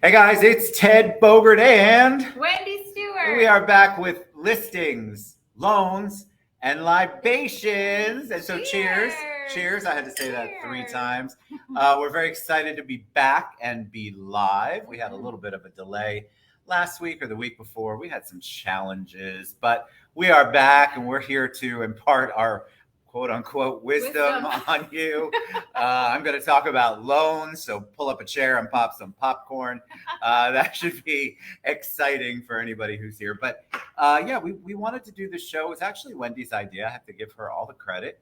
Hey guys, it's Ted Bogert and Wendy Stewart. we are back with listings, loans, and libations. And so cheers. Cheers. I had to say that 3 times. We're very excited to be back and be live. We had a little bit of a delay last week or the week before. We had some challenges, but we are back and we're here to impart our quote unquote wisdom on you. I'm going to talk about loans, so pull up a chair and pop some popcorn. That should be exciting for anybody who's here. But yeah, we wanted to do this show. It was actually Wendy's idea. I have to give her all the credit.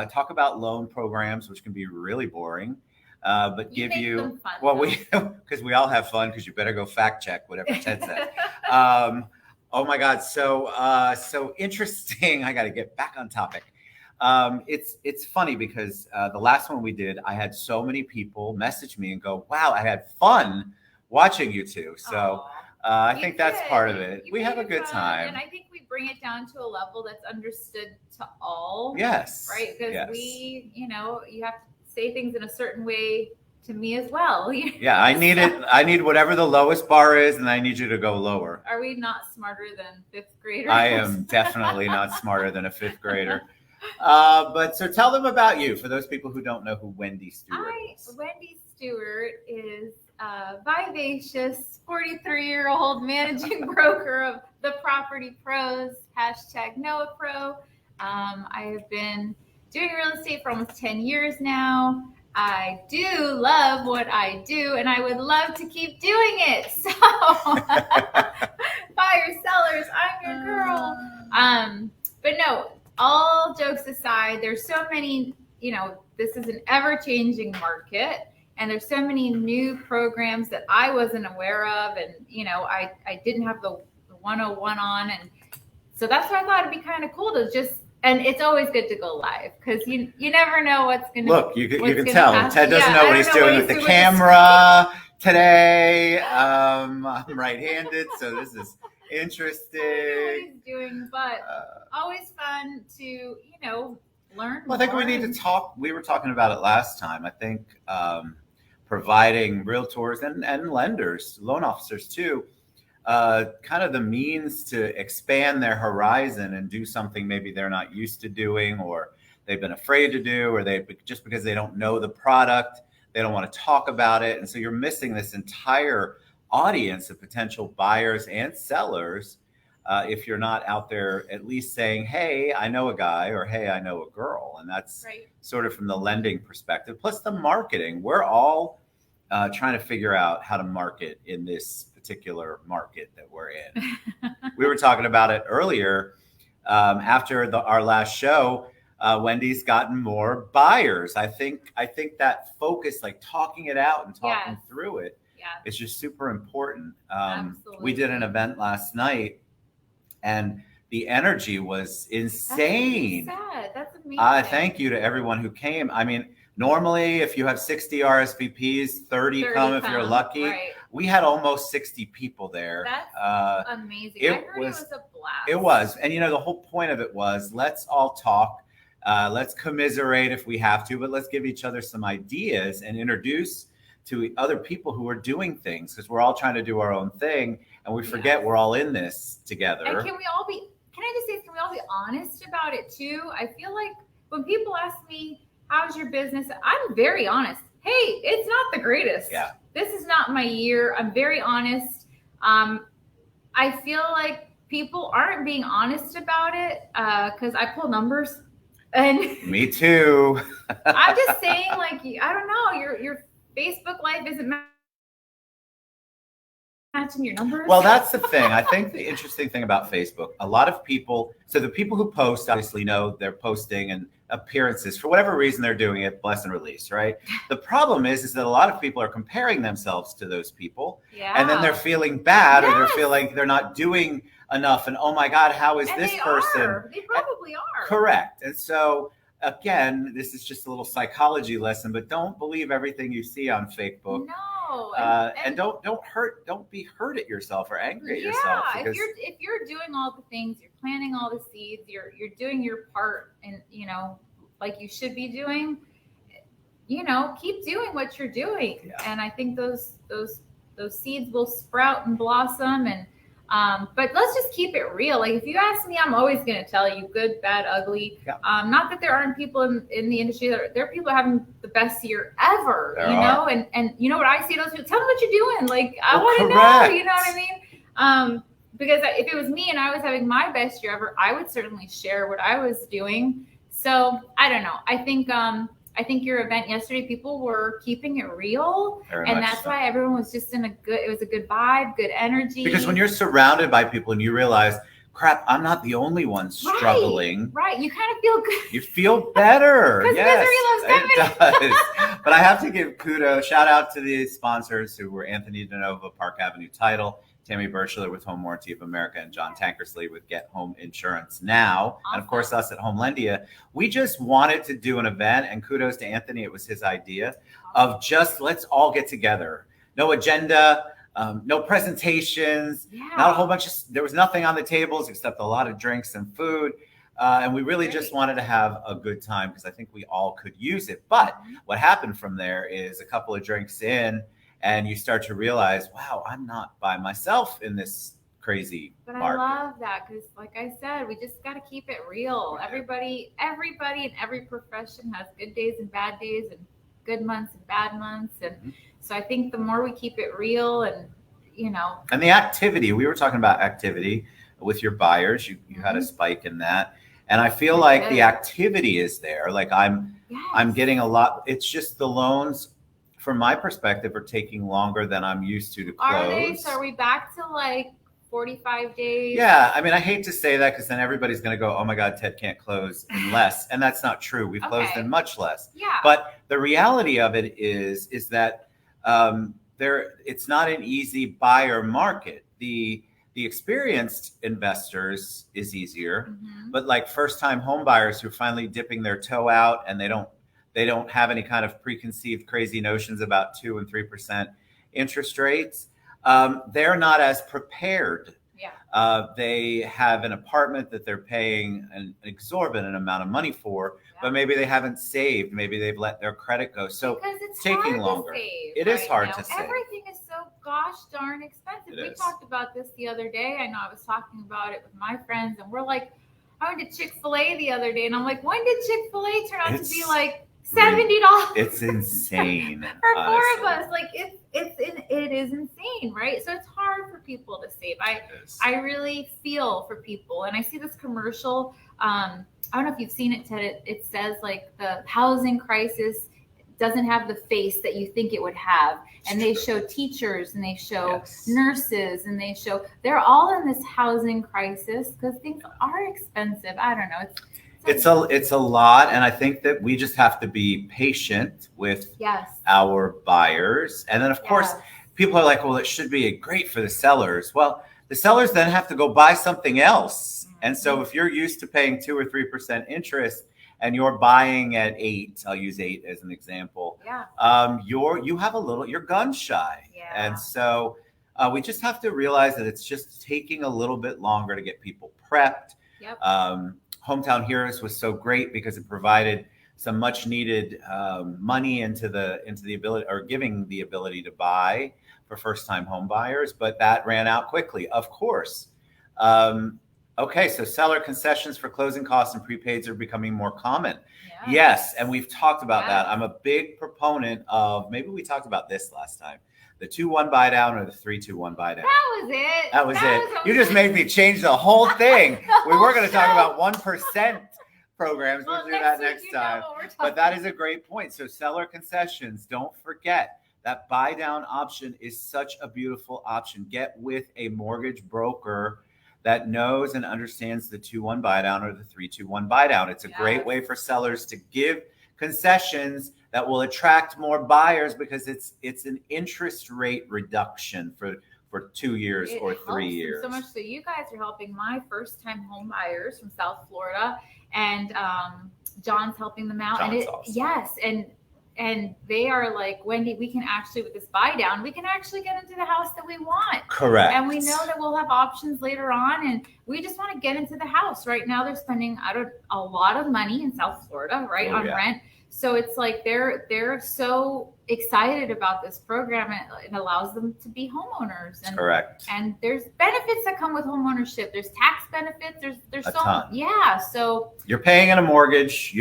Talk about loan programs, which can be really boring. But give you fun, well, because we all have fun. Because you better go fact check whatever Ted said. Oh my God, so interesting. I got to get back on topic. It's funny because the last one we did, I had so many people message me and go, "Wow, I had fun watching you two." So I think that's part of it. We have a good time, and I think we bring it down to a level that's understood to all. Yes, right? Because yes. you have to say things in a certain way to me as well. Yeah, I need it. I need whatever the lowest bar is, and I need you to go lower. Are we not smarter than fifth graders? I am definitely not smarter than a fifth grader. But so tell them about you for those people who don't know who Wendy Stewart is. Wendy Stewart is a vivacious 43-year-old managing broker of the Property Pros, #NoahPro. I have been doing real estate for almost 10 years now. I do love what I do, and I would love to keep doing it. So, buyers, sellers, I'm your girl. But no, all jokes aside, there's so many, this is an ever-changing market, and there's so many new programs that I wasn't aware of, and, I didn't have the 101 on, and so that's why I thought it'd be kind of cool to just, and it's always good to go live, because you never know what's going to look. You can tell Ted doesn't know what he's doing with the camera today. I'm right-handed, so this is interesting. I don't know what he's doing, but always fun to learn. Well, I think we need to talk. We were talking about it last time. I think providing realtors and lenders, loan officers too, kind of the means to expand their horizon and do something maybe they're not used to doing, or they've been afraid to do, or they just because they don't know the product, they don't want to talk about it. And so you're missing this entire audience of potential buyers and sellers if you're not out there at least saying, "Hey, I know a guy," or "Hey, I know a girl." And that's right. Sort of from the lending perspective, plus the marketing. We're all trying to figure out how to market in this particular market that we're in. We were talking about it earlier after our last show. Wendy's gotten more buyers. I think that focus, like talking it out and talking through it, is just super important. We did an event last night, and the energy was insane. That's amazing. Thank you to everyone who came. I mean, normally if you have 60 RSVPs, 30 come if you're lucky. Right. We had almost 60 people there. That's amazing. I heard it was a blast. It was. And the whole point of it was, let's all talk. Let's commiserate if we have to, but let's give each other some ideas and introduce to other people who are doing things, because we're all trying to do our own thing, and we forget we're all in this together. And can I just say, can we all be honest about it too? I feel like when people ask me, "How's your business?" I'm very honest. Hey, it's not the greatest. Yeah. This is not my year. I'm very honest. I feel like people aren't being honest about it because I pull numbers. And me too. I'm just saying, like, I don't know, your Facebook life isn't matching your numbers. Well, that's the thing. I think the interesting thing about Facebook, a lot of people, so the people who post obviously know they're posting, and appearances, for whatever reason they're doing it, bless and release, right? The problem is that a lot of people are comparing themselves to those people, and then they're feeling bad, or they're feeling they're not doing enough, and oh my God, how is this person? They probably are. Correct. And so again, this is just a little psychology lesson, but don't believe everything you see on Facebook. No. And don't be hurt at yourself or angry at yourself. Because if you're doing all the things, you're planting all the seeds, you're doing your part, and like you should be doing, keep doing what you're doing. Yeah. And I think those those seeds will sprout and blossom. And but let's just keep it real. Like if you ask me, I'm always going to tell you good, bad, ugly. Yeah. Not that there aren't people in the industry there are people having the best year ever, There you are. know, and you know what I see those people, tell me what you're doing. Like I Well, want to know, correct. you know what I mean? Because if it was me and I was having my best year ever, I would certainly share what I was doing. So I don't know. I think your event yesterday, people were keeping it real, Very and much that's so. why everyone was just it was a good vibe, good energy. Because when you're surrounded by people and you realize, crap, I'm not the only one struggling. Right. You kind of feel good. You feel better. Because Yes, misery loves company. it does. But I have to give kudos. Shout out to the sponsors who were Anthony DeNova, Park Avenue Title, Tammy Birchler with Home Warranty of America, and John Tankersley with Get Home Insurance Now. Awesome. And of course, us at Homelandia. We just wanted to do an event, and kudos to Anthony. It was his idea of just let's all get together. No agenda, no presentations, not a whole bunch of, there was nothing on the tables except a lot of drinks and food. And we really just wanted to have a good time because I think we all could use it. But what happened from there is a couple of drinks in, and you start to realize, wow, I'm not by myself in this crazy market. I love that because, like I said, we just got to keep it real. Everybody in every profession has good days and bad days, and good months and bad months. And so I think the more we keep it real, and and the activity, we were talking about activity with your buyers. You had a spike in that, and I feel like the activity is there. Like I'm getting a lot. It's just the loans, from my perspective, are taking longer than I'm used to close. Are they? So are we back to like 45 days? Yeah. I mean, I hate to say that because then everybody's going to go, oh my God, Ted can't close in less. And that's not true. We've closed in much less. Yeah. But the reality of it is that it's not an easy buyer market. The experienced investors is easier, but like first time home buyers who are finally dipping their toe out and they don't have any kind of preconceived crazy notions about 2% and 3% interest rates. They're not as prepared. Yeah. They have an apartment that they're paying an exorbitant amount of money for, but maybe they haven't saved. Maybe they've let their credit go. So because it's taking hard longer. To save it is hard to save. Everything is so gosh darn expensive. We talked about this the other day. I know I was talking about it with my friends, and we're like, I went to Chick-fil-A the other day, and I'm like, when did Chick-fil-A turn out to be like $70? It's insane for four of us. Like it is insane, right? So it's hard for people to save. I really feel for people, and I see this commercial. I don't know if you've seen it, Ted. It says like the housing crisis doesn't have the face that you think it would have, and they show teachers and they show nurses and they're all in this housing crisis because things are expensive. I don't know. It's a lot, and I think that we just have to be patient with our buyers. And then, of course, people are like, well, it should be great for the sellers. Well, the sellers then have to go buy something else. And so if you're used to paying 2 or 3% interest and you're buying at 8, I'll use 8 as an example, you're gun shy. And so we just have to realize that it's just taking a little bit longer to get people prepped. Hometown Heroes was so great because it provided some much needed money into the ability, or giving the ability to buy for first time home buyers, but that ran out quickly, of course. Okay, so seller concessions for closing costs and prepaids are becoming more common. Yes, and we've talked about that. I'm a big proponent of, maybe we talked about this last time, the 2-1 buy down or the 3-2-1 buy down. That was it. You just made me change the whole thing. We were going to talk about 1% programs. We'll do that next time. But that is a great point. So seller concessions, don't forget that buy down option is such a beautiful option. Get with a mortgage broker that knows and understands the 2-1 buy down or the 3-2-1 buy down. It's a great way for sellers to give concessions that will attract more buyers because it's an interest rate reduction for 2 years or 3 years. So much so you guys are helping my first time home buyers from South Florida, and John's helping them out. John's awesome. And they are like, Wendy, we can actually, with this buy down, we can actually get into the house that we want. Correct. And we know that we'll have options later on, and we just want to get into the house. Right now they're spending a lot of money in South Florida, right, on rent. So it's like they're so excited about this program. It allows them to be homeowners. And Correct. And there's benefits that come with homeownership. There's tax benefits. There's A so ton. Yeah. So you're paying in a mortgage.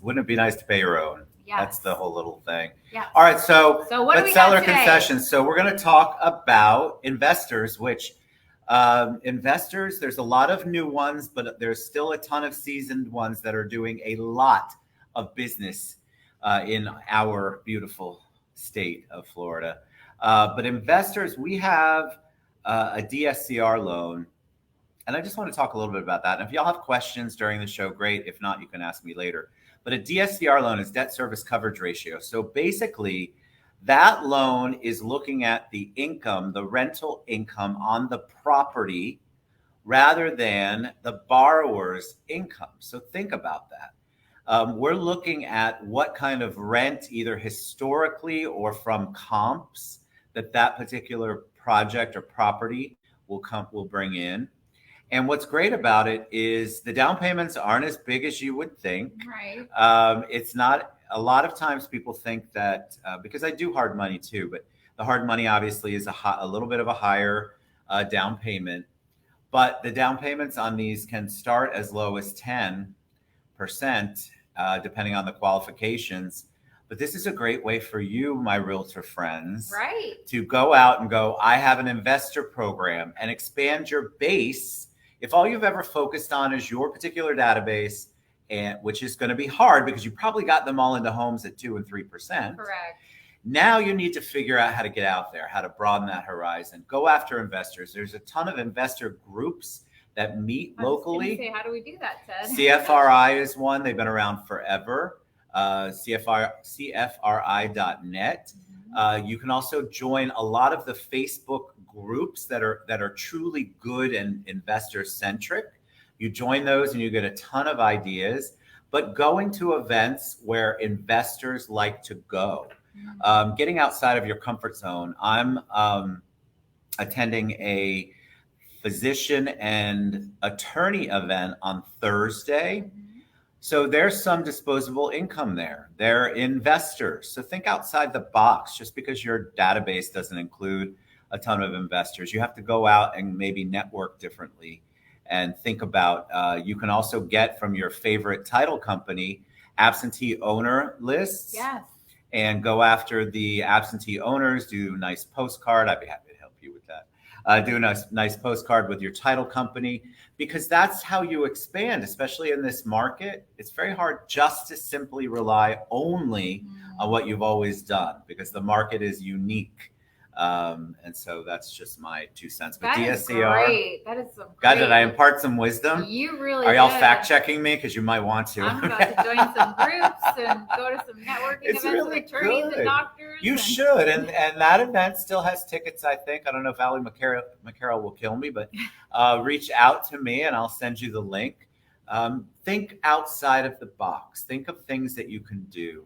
Wouldn't it be nice to pay your own? Yes. That's the whole little thing. Yeah. All right. So what let's sell our concessions. So we're going to talk about investors, which investors, there's a lot of new ones, but there's still a ton of seasoned ones that are doing a lot of business in our beautiful state of Florida. But investors, we have a DSCR loan. And I just want to talk a little bit about that. And if y'all have questions during the show, great. If not, you can ask me later. But a DSCR loan is debt service coverage ratio. So basically, that loan is looking at the income, the rental income on the property rather than the borrower's income. So think about that. We're looking at what kind of rent, either historically or from comps, that particular project or property will bring in. And what's great about it is the down payments aren't as big as you would think. Right. It's not. A lot of times people think that because I do hard money too, but the hard money obviously is a little bit of a higher down payment. But the down payments on these can start as low as 10%, depending on the qualifications. But this is a great way for you, my realtor friends, right, to go out and go, I have an investor program, and expand your base. If all you've ever focused on is your particular database, and which is going to be hard because you probably got them all into homes at 2% and 3%. Correct. Now you need to figure out how to get out there, how to broaden that horizon. Go after investors. There's a ton of investor groups that meet locally. Say, how do we do that, Ted? CFRI is one. They've been around forever. CFRI.net. You can also join a lot of the Facebook groups that are truly good and investor centric. You join those and you get a ton of ideas. But going to events where investors like to go, getting outside of your comfort zone. I'm attending a physician and attorney event on Thursday. So there's some disposable income there. They're investors. So think outside the box. Just because your database doesn't include a ton of investors, you have to go out and maybe network differently and think about, you can also get from your favorite title company absentee owner lists. Yes. And go after the absentee owners, do a nice postcard. I'd be happy to help you with that. Do a nice postcard with your title company, because that's how you expand, especially in this market. It's very hard just to simply rely only on what you've always done, because the market is unique. And so that's just my 2 cents. But that DSCR, is great. That is some great. God, did I impart some wisdom? You really Are y'all did. fact checking me? Because you might want to. I'm about to join some groups and go to some networking events really with attorneys good. and doctors. You should. And that event still has tickets, I think. I don't know if Ali McCarroll will kill me, but reach out to me and I'll send you the link. Think outside of the box. Think of things that you can do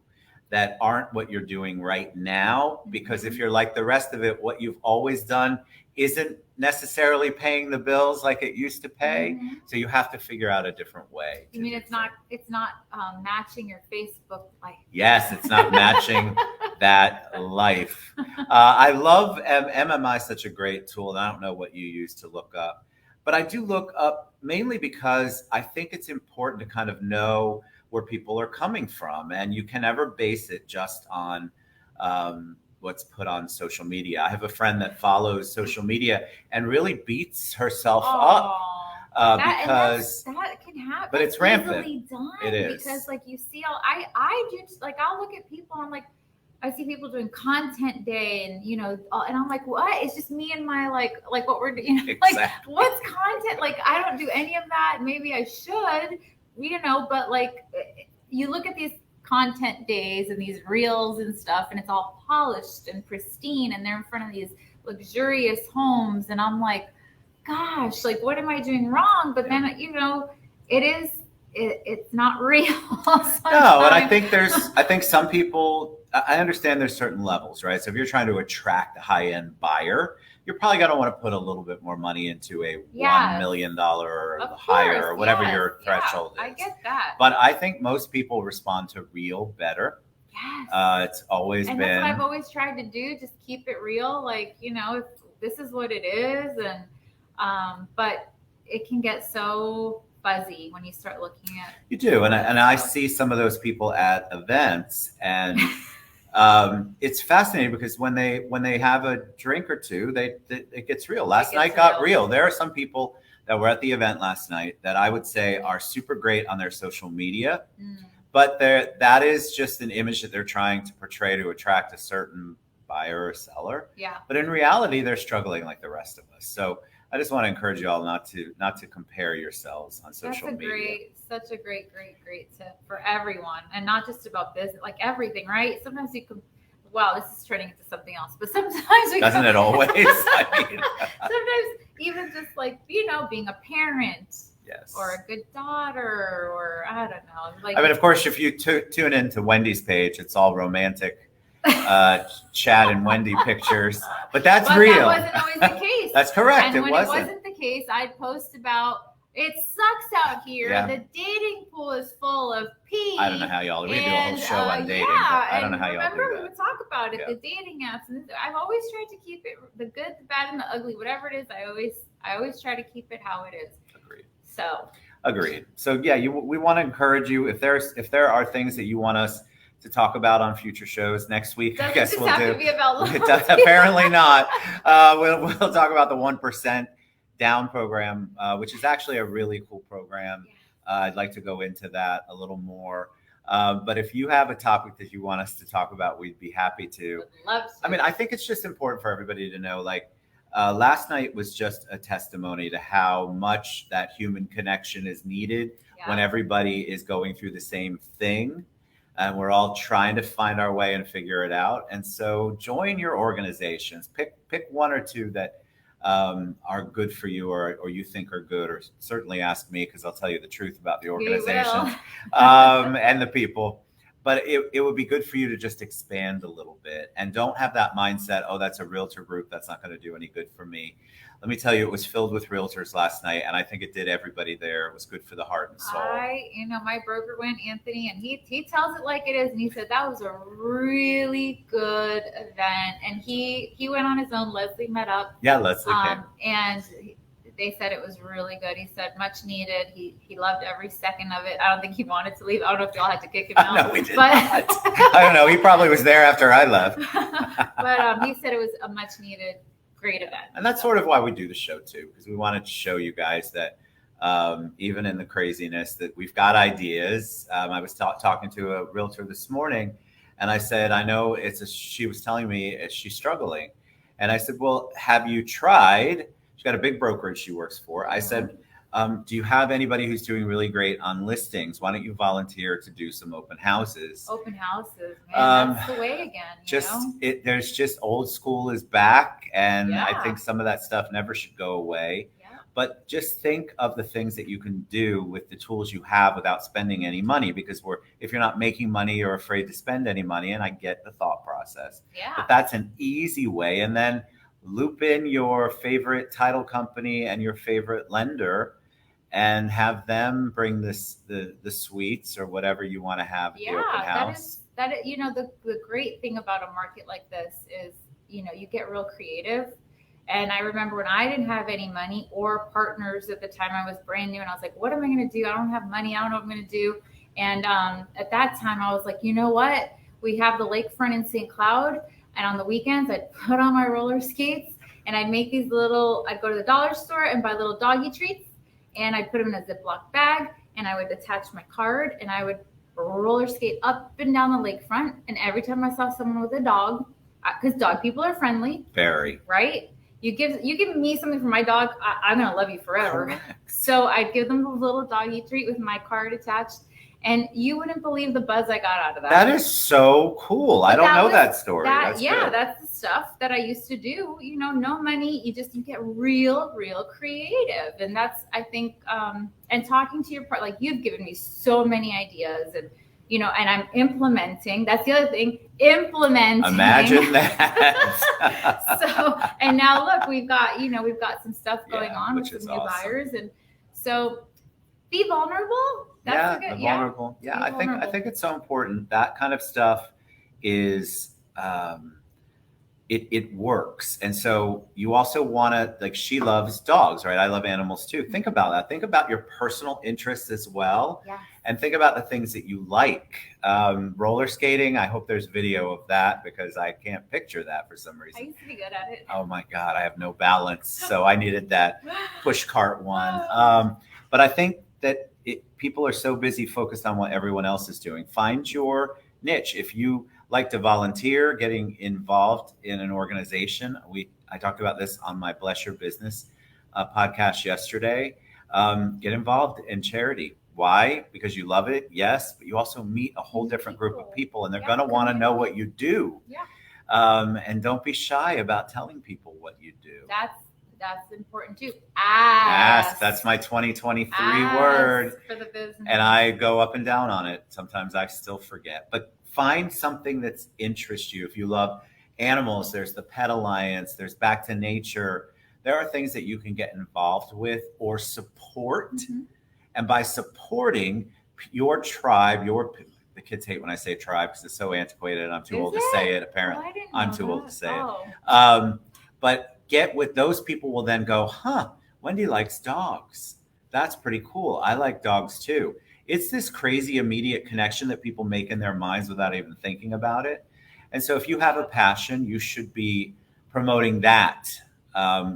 that aren't what you're doing right now, because if you're like the rest of it, what you've always done isn't necessarily paying the bills like it used to pay. So you have to figure out a different way. You mean it's not matching your Facebook life? Yes, it's not matching that life. I love MMI, such a great tool, and I don't know what you use to look up, but I do look up mainly because I think it's important to kind of know where people are coming from, and you can never base it just on what's put on social media. I have a friend that follows social media and really beats herself up because that can happen. But it's rampant. Done it is, because like you see, I do, like I'll look at people and I'm like, I see people doing content day and and I'm like, what? It's just me and my like what we're doing. Exactly. Like what's content? Like I don't do any of that. Maybe I should. But like you look at these content days and these reels and stuff, and it's all polished and pristine, and they're in front of these luxurious homes, and I'm like, gosh, like what am I doing wrong? But then it's not real. No, and I think some people I understand there's certain levels, right? So if you're trying to attract a high-end buyer, you're probably going to want to put a little bit more money into a $1 million or Of higher, course, or whatever yes, your threshold is. I get that. But I think most people respond to real better. Yes. It's always and been. That's what I've always tried to do. Just keep it real. Like, if this is what it is. But it can get so fuzzy when you start looking at. You do. And I see some of those people at events, and it's fascinating because when they have a drink or two, it gets real. Last night got real. There are some people that were at the event last night that I would say are super great on their social media. But that is just an image that they're trying to portray to attract a certain buyer or seller. Yeah. But in reality, they're struggling like the rest of us. So I just want to encourage you all not to compare yourselves on social media. Such a great tip for everyone, and not just about business, like everything, right? Sometimes you can. Wow, this is turning into something else. But sometimes doesn't it always? Sometimes even just like being a parent. Yes. Or a good daughter, or I don't know. Like, I mean, of course, if you tune into Wendy's page, it's all romantic Chad and Wendy pictures, but that's real. That wasn't always the case. That's correct. And when it wasn't the case, I'd post about it sucks out here. Yeah. The dating pool is full of pee. I don't know how y'all do. We do a whole show on dating. Yeah, I don't know how y'all do that. Remember, we would talk about it, the dating apps. And I've always tried to keep it the good, the bad, and the ugly. Whatever it is, I always try to keep it how it is. Agreed. So yeah, we want to encourage you. If there are things that you want us to talk about on future shows next week, I guess we'll do. To be about apparently not. We'll talk about the 1% Down program, which is actually a really cool program. I'd like to go into that a little more. But if you have a topic that you want us to talk about, we'd be happy to. Would love to. I mean, I think it's just important for everybody to know, like. Last night was just a testimony to how much that human connection is needed when everybody is going through the same thing, and we're all trying to find our way and figure it out. And so join your organizations, pick one or two that are good for you or you think are good, or certainly ask me, because I'll tell you the truth about the organizations and the people. But it would be good for you to just expand a little bit, and don't have that mindset, oh, that's a realtor group, that's not going to do any good for me. Let me tell you, it was filled with realtors last night, and I think it did everybody there. It was good for the heart and soul. My broker went, Anthony, and he tells it like it is, and he said that was a really good event. And he went on his own. Leslie met up. Yeah, Leslie came. And they said it was really good. He said much needed. He loved every second of it. I don't think he wanted to leave. I don't know if y'all had to kick him out. No, we did not. I don't know. He probably was there after I left. But he said it was a much needed, great event. And that's sort of why we do the show too, because we wanted to show you guys that even in the craziness, that we've got ideas. I was talking to a realtor this morning, and I said, I know she was telling me she's struggling. And I said, well, have you tried? She's got a big brokerage she works for. I said, do you have anybody who's doing really great on listings? Why don't you volunteer to do some open houses? Open houses, man, that's the way again. There's just old school is back, and I think some of that stuff never should go away. Yeah. But just think of the things that you can do with the tools you have without spending any money, because if you're not making money, you're afraid to spend any money, and I get the thought process. Yeah. But that's an easy way, and then loop in your favorite title company and your favorite lender, and have them bring the suites or whatever you want to have at the open house. The great thing about a market like this is, you get real creative. And I remember when I didn't have any money or partners at the time, I was brand new, and I was like, what am I going to do? I don't have money. I don't know what I'm going to do. And at that time I was like, you know what? We have the lakefront in St. Cloud. And on the weekends, I'd put on my roller skates, and I'd make I'd go to the dollar store and buy little doggy treats, and I'd put them in a Ziploc bag, and I would attach my card, and I would roller skate up and down the lakefront. And every time I saw someone with a dog, because dog people are friendly. Very. Right? You give me something for my dog, I'm going to love you forever. Correct. So I'd give them a little doggy treat with my card attached. And you wouldn't believe the buzz I got out of that. That is so cool. I don't know that story. That's the stuff that I used to do. No money. You get real creative. And that's, I think, and talking to your part, like, you've given me so many ideas, and you know, and I'm implementing. That's the other thing, implementing. Imagine that. So, and now look, we've got some stuff going on with some new awesome. buyers. And so be vulnerable. That's good. Vulnerable. Yeah, I think it's so important. That kind of stuff is, it works. And so you also want to, like, she loves dogs, right? I love animals too. Think about that. Think about your personal interests as well. Yeah. And think about the things that you like. Roller skating, I hope there's video of that because I can't picture that for some reason. I used to be good at it. Oh my God, I have no balance. So I needed that push cart one. But I think that people are so busy focused on what everyone else is doing. Find your niche. If you like to volunteer, getting involved in an organization. I talked about this on my Bless Your Business podcast yesterday. Get involved in charity. Why? Because you love it, yes, but you also meet a whole different group of people, and they're going to want to know what you do. Yeah. And don't be shy about telling people what you do. That's important too. Ask. That's my 2023 Ask word. For the business. And I go up and down on it. Sometimes I still forget. But find something that interests you. If you love animals, there's the Pet Alliance, there's Back to Nature. There are things that you can get involved with or support. Mm-hmm. And by supporting your tribe, the kids hate when I say tribe because it's so antiquated and I'm too old to say it, apparently. I'm too old to say it. But get with those people will then go, Wendy likes dogs. That's pretty cool. I like dogs too. It's this crazy immediate connection that people make in their minds without even thinking about it. And so if you have a passion, you should be promoting that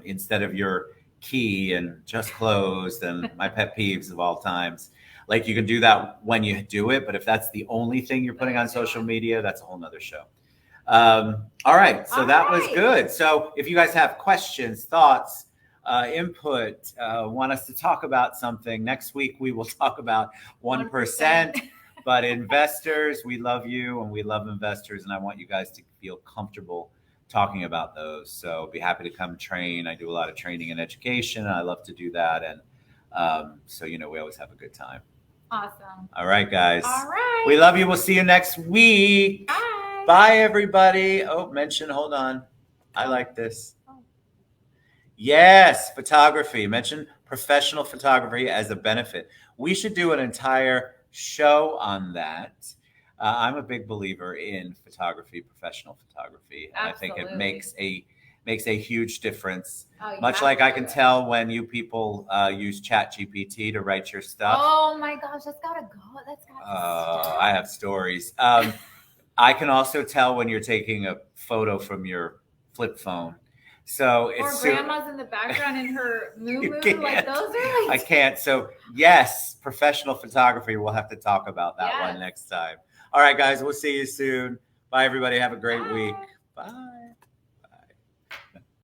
instead of your key and just closed and my pet peeves of all times. Like, you can do that when you do it, but if that's the only thing you're putting on social media, that's a whole nother show. All right. So that was good. So if you guys have questions, thoughts, input, want us to talk about something, next week we will talk about 1%. But investors, we love you and we love investors, and I want you guys to feel comfortable talking about those. So be happy to come train. I do a lot of training and education, and I love to do that. And so, we always have a good time. Awesome. All right, guys. All right. We love you. We'll see you next week. Bye. Bye, everybody. Hold on. I like this. Yes, photography. Mention professional photography as a benefit. We should do an entire show on that. I'm a big believer in photography, professional photography. And Absolutely. I think it makes a huge difference. Much like I can tell when you people use ChatGPT to write your stuff. Oh my gosh, that's gotta go. That's gotta stop. I have stories. I can also tell when you're taking a photo from your flip phone. So it's grandma's in the background in her moo-moo. Like, those are like... I can't. So yes, professional photography. We'll have to talk about that one next time. All right, guys, we'll see you soon. Bye, everybody. Have a great week. Bye.